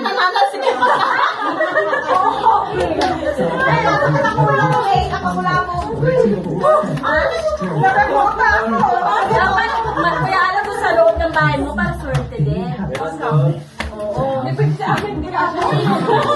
na nananasikin pa sa dapat, kaya alam mo sa loob ng bahay mo, para swerte din. Oo. Depende sa amin, hindi ako.